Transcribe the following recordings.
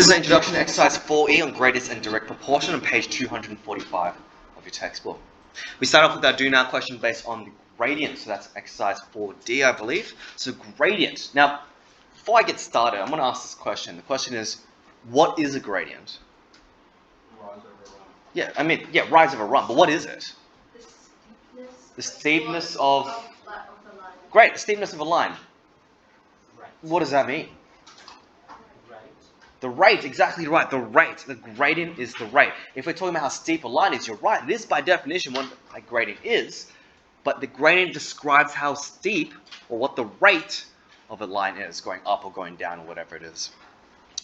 This is an introduction to exercise 4E on gradients and direct proportion on page 245 of your textbook. We start off with our do now question based on the gradient, so that's exercise 4D, I believe. So gradient. Now, before I get started, I'm going to ask this question. The question is, what is a gradient? Rise over run. Yeah, rise over run, but what is it? The steepness of the line. Great, the steepness of a line. Right. What does that mean? Right. The rate, exactly right, the rate. The gradient is the rate. If we're talking about how steep a line is, you're right. It is by definition what a gradient is, but the gradient describes how steep or what the rate of a line is, going up or going down or whatever it is.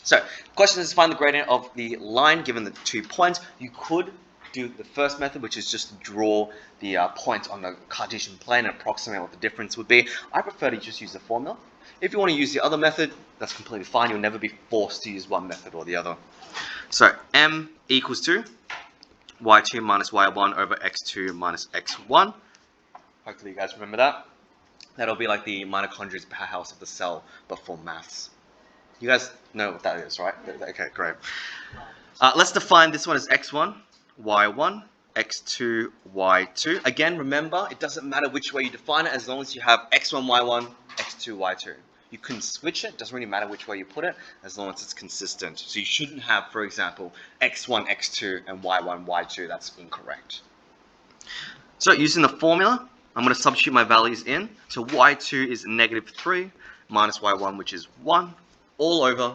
So, the question is to find the gradient of the line given the 2 points. You could do the first method, which is just to draw the point on the Cartesian plane and approximate what the difference would be. I prefer to just use the formula. If you want to use the other method, that's completely fine. You'll never be forced to use one method or the other. So m equals to y2 minus y1 over x2 minus x1. Hopefully you guys remember that. That'll be like the mitochondria's powerhouse of the cell, but for maths. You guys know what that is, right? Okay, great. Let's define this one as x1, y1, x2, y2. Again, remember, it doesn't matter which way you define it as long as you have x1, y1, x2, y2. You can switch it, doesn't really matter which way you put it, as long as it's consistent. So you shouldn't have, for example, x1, x2, and y1, y2. That's incorrect. So using the formula, I'm going to substitute my values in. So y2 is negative 3 minus y1, which is 1, all over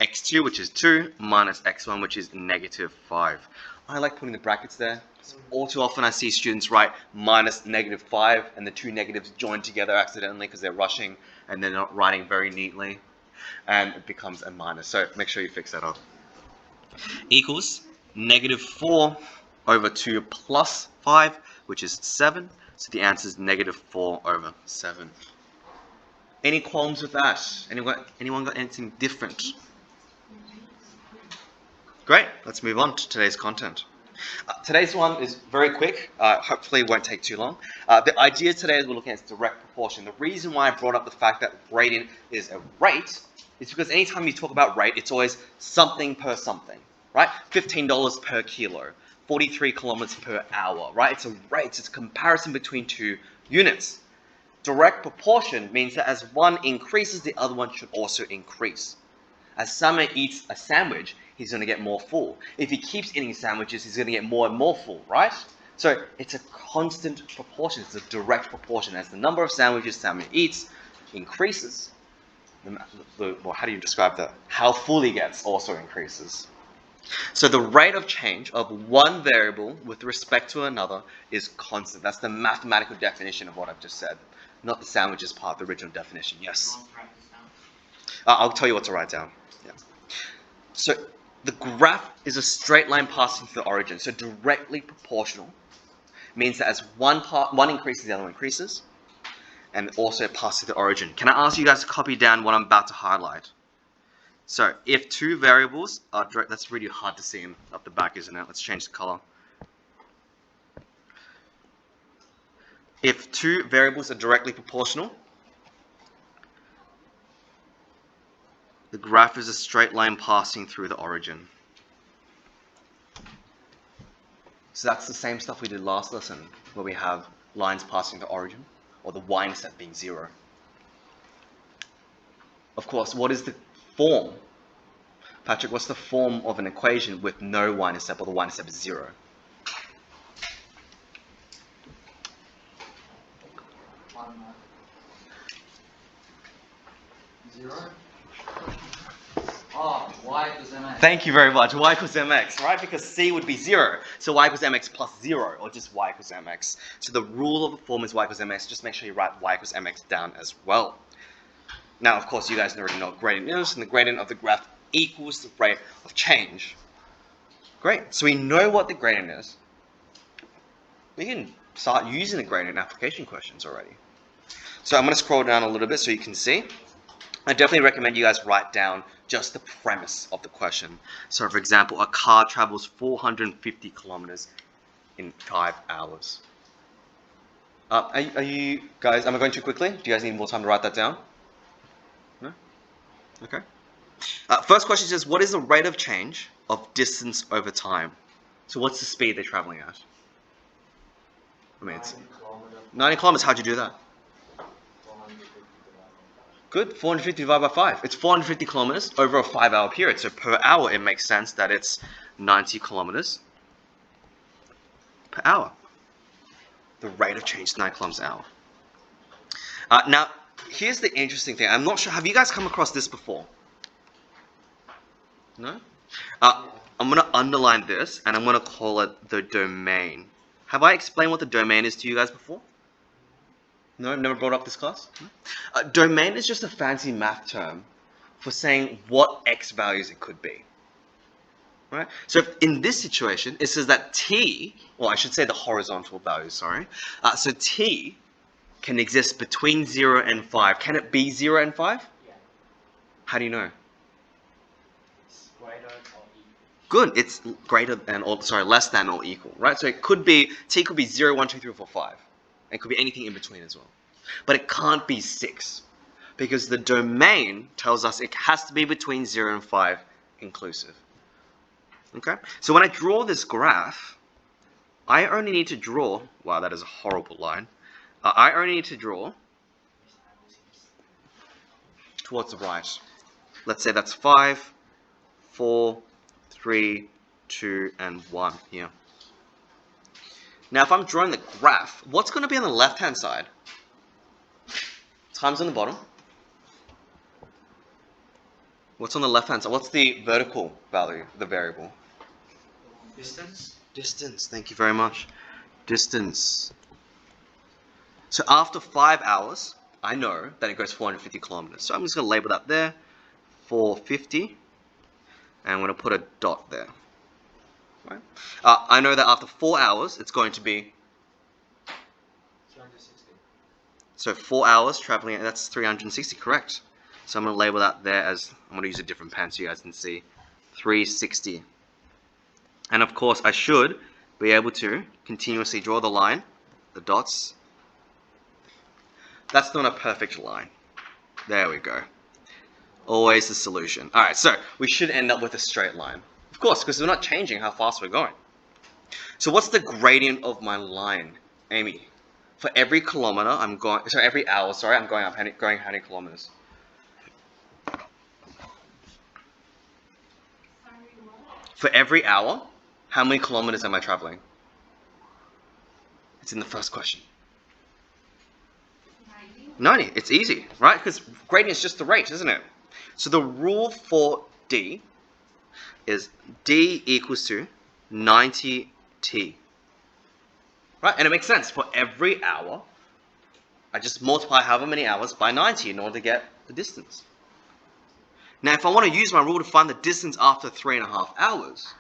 x2, which is 2, minus x1, which is negative 5. I like putting the brackets there. All too often I see students write minus negative 5 and the two negatives join together accidentally because they're rushing and they're not writing very neatly, and it becomes a minus. So make sure you fix that up. Equals negative 4 over 2 plus 5, which is 7. So the answer is negative 4 over 7. Any qualms with that? Anyone got anything different? Great, let's move on to today's content. Today's one is very quick, hopefully it won't take too long. The idea today is we're looking at direct proportion. The reason why I brought up the fact that gradient is a rate is because anytime you talk about rate, it's always something per something, right? $15 per kilo, 43 kilometers per hour, right? It's a rate, it's a comparison between two units. Direct proportion means that as one increases, the other one should also increase. As someone eats a sandwich, he's going to get more full. If he keeps eating sandwiches, he's going to get more and more full, right? So it's a constant proportion. It's a direct proportion. As the number of sandwiches someone eats increases, well, how do you describe that? How full he gets also increases. So the rate of change of one variable with respect to another is constant. That's the mathematical definition of what I've just said, not the sandwiches part, the original definition. Yes? I'll tell you what to write down. Yeah. So the graph is a straight line passing through the origin. So directly proportional means that as one increases, the other one increases, and also passes the origin. Can I ask you guys to copy down what I'm about to highlight? So if two variables are direct, that's really hard to see up the back, isn't it? Let's change the color. If two variables are directly proportional, the graph is a straight line passing through the origin. So that's the same stuff we did last lesson, where we have lines passing the origin, or the y-intercept being 0. Of course, what is the form? Patrick, what's the form of an equation with no y-intercept, or the y-intercept is 0? Y equals mx. Thank you very much. Y equals mx, right? Because c would be 0. So y equals mx plus 0, or just y equals mx. So the rule of the form is y equals mx. Just make sure you write y equals mx down as well. Now, of course, you guys already know what gradient is, and the gradient of the graph equals the rate of change. Great. So we know what the gradient is. We can start using the gradient in application questions already. So I'm going to scroll down a little bit so you can see. I definitely recommend you guys write down just the premise of the question. So for example, a car travels 450 kilometers in 5 hours. Are you guys, am I going too quickly? Do you guys need more time to write that down? No? Okay. First question says, what is the rate of change of distance over time? So what's the speed they're traveling at? I mean, it's 90 kilometers. How'd you do that? Good, 450 divided by 5. It's 450 kilometers over a 5-hour period. So per hour, it makes sense that it's 90 kilometers per hour. The rate of change is 9 kilometers an hour. Now, here's the interesting thing. I'm not sure, have you guys come across this before? No? I'm going to underline this, and I'm going to call it the domain. Have I explained what the domain is to you guys before? No, I've never brought up this class? Domain is just a fancy math term for saying what x values it could be. Right? So if in this situation, it says that t, or I should say the horizontal value, sorry. So t can exist between 0 and 5. Can it be 0 and 5? Yeah. How do you know? It's greater or equal. Good, it's greater than, or sorry, less than or equal, right? So it could be, t could be 0, 1, 2, 3, 4, 5. It could be anything in between as well. But it can't be 6. Because the domain tells us it has to be between 0 and 5 inclusive. Okay? So when I draw this graph, I only need to draw, wow, that is a horrible line. I only need to draw towards the right. Let's say that's 5, 4, 3, 2, and 1 here. Now, if I'm drawing the graph, what's going to be on the left-hand side? Times on the bottom. What's on the left-hand side? What's the vertical value, the variable? Distance. Distance, thank you very much. Distance. So after 5 hours, I know that it goes 450 kilometers. So I'm just going to label that there, 450, and I'm going to put a dot there. Right? I know that after 4 hours, it's going to be 360. so 4 hours traveling, that's 360, correct. So I'm going to label that there as, I'm going to use a different pen so you guys can see, 360. And of course, I should be able to continuously draw the line, the dots. That's not a perfect line. There we go. Always the solution. Alright, so we should end up with a straight line. Of course, because we're not changing how fast we're going. So what's the gradient of my line, Amy? For every kilometer, every hour, I'm going up, going how many kilometers? For every hour, how many kilometers am I traveling? It's in the first question. 90. It's easy, right? Because gradient is just the rate, isn't it? So the rule for D is D equals to 90t. Right? And it makes sense. For every hour, I just multiply however many hours by 90 in order to get the distance. Now, if I want to use my rule to find the distance after 3.5 hours,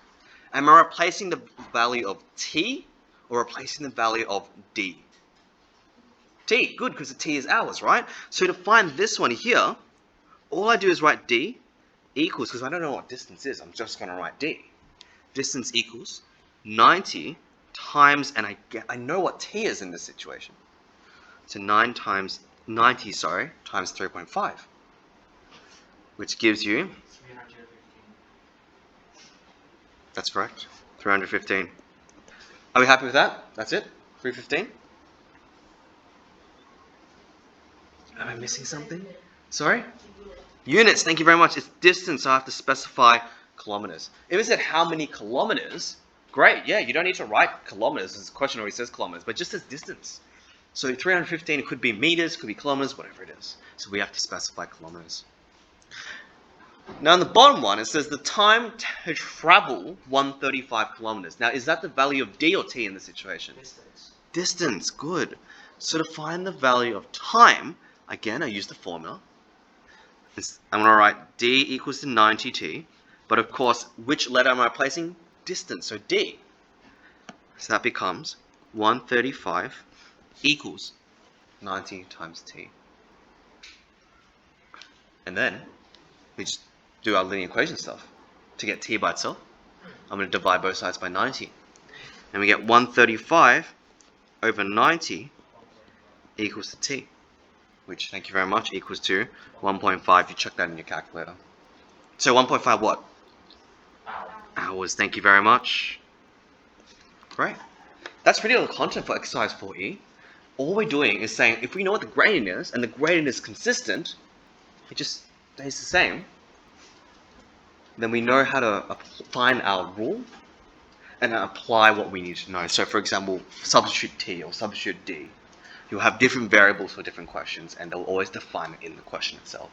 am I replacing the value of t or replacing the value of d? T, good, because the t is hours, right? So to find this one here, all I do is write d equals, because I don't know what distance is, I'm just going to write d. Distance equals 90 times, and I know what t is in this situation. So 9 times 90, times 3.5, which gives you, 315. that's correct, 315. Are we happy with that? That's it? 315? Am I missing something? Sorry? Units, thank you very much. It's distance, so I have to specify kilometers. If it said how many kilometers, great, yeah, you don't need to write kilometers. This question already says kilometers, but just says distance. So 315, it could be meters, could be kilometers, whatever it is. So we have to specify kilometers. Now in the bottom one, it says the time to travel 135 kilometers. Now is that the value of d or t in this situation? Distance. Distance, good. So to find the value of time, again, I use the formula. I'm going to write d equals to 90t. But of course, which letter am I replacing? Distance, so d. So that becomes 135 equals 90 times t. And then we just do our linear equation stuff. To get t by itself, I'm going to divide both sides by 90. And we get 135 over 90 equals to t, which, thank you very much, equals to 1.5. You check that in your calculator. So 1.5 what? Ow. Hours. Thank you very much. Great. That's really all the content for exercise 4E. All we're doing is saying if we know what the gradient is, and the gradient is consistent, it just stays the same, then we know how to find our rule and apply what we need to know. So for example, substitute T or substitute D. You'll have different variables for different questions, and they'll always define it in the question itself.